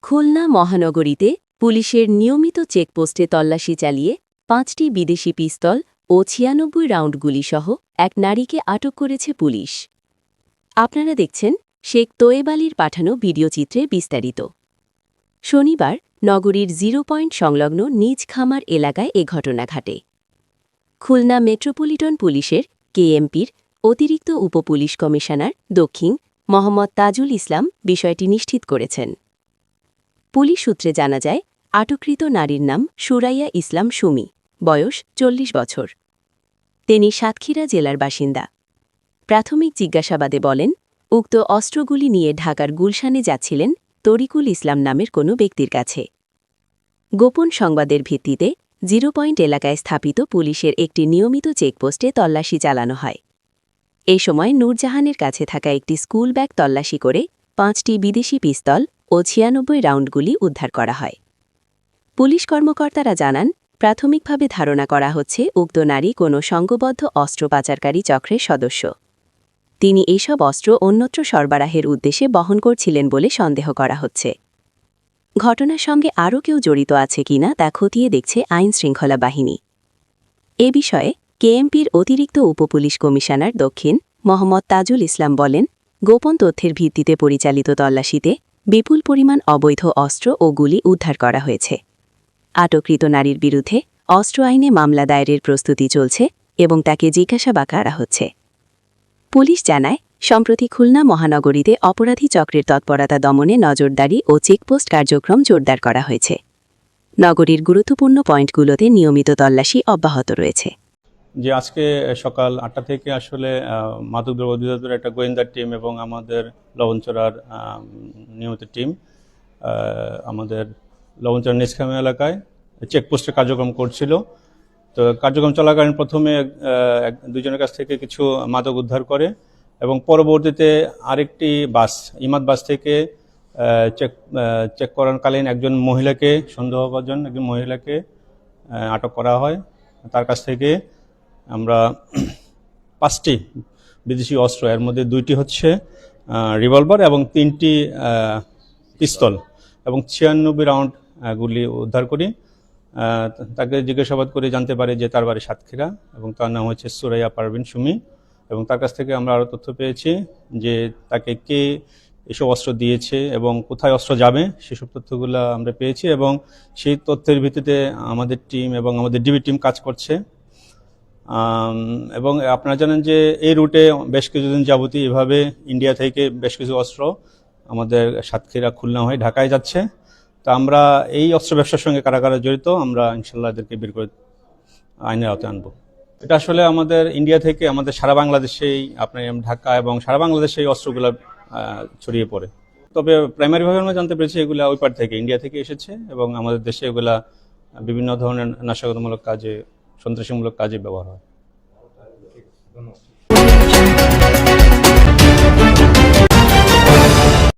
খুলনা মহানগরীতে পুলিশের নিয়মিত চেকপোস্টে তল্লাশি চালিয়ে ৫টি বিদেশি পিস্তল ও ৯৬ রাউন্ড গুলিসহ এক নারীকে আটক করেছে পুলিশ। আপনারা দেখছেন শেখ তোয়েব আলীর পাঠানো ভিডিওচিত্রে বিস্তারিত। শনিবার নগরীর 0 পয়েন্ট সংলগ্ন নিজ খামার এলাকায় এ ঘটনা ঘটে। খুলনা মেট্রোপলিটন পুলিশের কেএমপির অতিরিক্ত উপপুলিশ কমিশনার দক্ষিণ মোহাম্মদ তাজুল ইসলাম বিষয়টি নিশ্চিত করেছেন। পুলিশ সূত্রে জানা যায়, আটককৃত নারীর নাম সুরাইয়া ইসলাম সুমি, বয়স ৪০ বছর। তিনি সাতক্ষীরা জেলার বাসিন্দা। প্রাথমিক জিজ্ঞাসাবাদে বলেন, উক্ত অস্ত্রগুলি নিয়ে ঢাকার গুলশানে যাচ্ছিলেন তরিকুল ইসলাম নামের কোনো ব্যক্তির কাছে। গোপন সংবাদের ভিত্তিতে 0 পয়েন্ট এলাকায় স্থাপিত পুলিশের একটি নিয়মিত চেকপোস্টে তল্লাশি চালানো হয়। এই সময় নূরজাহানের কাছে থাকা একটি স্কুল ব্যাগ তল্লাশি করে 5টি বিদেশি পিস্তল ও ৯৬ রাউন্ড গুলি উদ্ধার করা হয়। পুলিশ কর্মকর্তারা জানান, প্রাথমিকভাবে ধারণা করা হচ্ছে উক্ত নারী কোনো সংঘবদ্ধ অস্ত্র পাচারকারী চক্রের সদস্য। তিনি এইসব অস্ত্র অন্যত্র সরবরাহের উদ্দেশ্যে বহন করছিলেন বলে সন্দেহ করা হচ্ছে। ঘটনার সঙ্গে আরও কেউ জড়িত আছে কিনা তা খতিয়ে দেখছে আইনশৃঙ্খলা বাহিনী। এ বিষয়ে কেএমপির অতিরিক্ত উপপুলিশ কমিশনার দক্ষিণ মোহাম্মদ তাজুল ইসলাম বলেন, গোপন তথ্যের ভিত্তিতে পরিচালিত তল্লাশিতে বিপুল পরিমাণ অবৈধ অস্ত্র ও গুলি উদ্ধার করা হয়েছে। আটককৃত নারীর বিরুদ্ধে অস্ত্র আইনে মামলা দায়েরের প্রস্তুতি চলছে এবং তাকে জিজ্ঞাসাবাদ করা হচ্ছে। পুলিশ জানায়, সম্প্রতি খুলনা মহানগরীতে অপরাধী চক্রের তৎপরতা দমনে নজরদারি ও চেকপোস্ট কার্যক্রম জোরদার করা হয়েছে। নগরীর গুরুত্বপূর্ণ পয়েন্টগুলোতে নিয়মিত তল্লাশি অব্যাহত রয়েছে। যে আজকে সকাল 8টা থেকে আসলে মাদকদ্রব্য অধিদপ্তরের একটা গোয়েন্দা টিম এবং আমাদের লবণচড়ার নিয়মিত টিম আমাদের লবণচড়া নিজখামা এলাকায় চেকপোস্টের কার্যক্রম করছিল। তো কার্যক্রম চলাকালীন প্রথমে দুজনের কাছ থেকে কিছু মাদক উদ্ধার করে এবং পরবর্তীতে আরেকটি বাস ইমাদ বাস থেকে চেক করাকালীন একজন মহিলাকে সন্দেহভাজন একজন মহিলাকে আটক করা হয়। তার কাছ থেকে আমরা 5টি বিদেশি অস্ত্র, এর মধ্যে 2টি হচ্ছে রিভলভার এবং 3টি পিস্তল এবং 96 রাউন্ড গুলি উদ্ধার করি। তাকে জিজ্ঞাসাবাদ করে জানতে পারি যে তার বাড়ি সাতক্ষীরা এবং তার নাম হচ্ছে সুরাইয়া পারভিন সুমি। এবং তার কাছ থেকে আমরা আরও তথ্য পেয়েছি যে তাকে কে এসব অস্ত্র দিয়েছে এবং কোথায় অস্ত্র যাবে সেসব তথ্যগুলো আমরা পেয়েছি এবং সেই তথ্যের ভিত্তিতে আমাদের টিম এবং আমাদের ডিবি টিম কাজ করছে। এবং আপনারা জানেন যে এই রুটে বেশ কিছুদিন যাবতীয় এভাবে ইন্ডিয়া থেকে বেশ কিছু অস্ত্র আমাদের সাতক্ষীরা খুলনা হয়ে ঢাকায় যাচ্ছে। তো আমরা এই অস্ত্র ব্যবসার সঙ্গে কারা কারা জড়িত আমরা ইনশাল্লাহ এদেরকে বের করে আইনের আওতায় আনবো। এটা আসলে আমাদের ইন্ডিয়া থেকে আমাদের সারা বাংলাদেশেই আপনার ঢাকা এবং সারা বাংলাদেশে এই অস্ত্রগুলো ছড়িয়ে পড়ে। তবে প্রাইমারিভাবে আমরা জানতে পেরেছি এগুলো ওই পার থেকে ইন্ডিয়া থেকে এসেছে এবং আমাদের দেশে এগুলা বিভিন্ন ধরনের নাশকতামূলক কাজে, সন্ত্রাসীমূলক কাজে ব্যবহার হয়।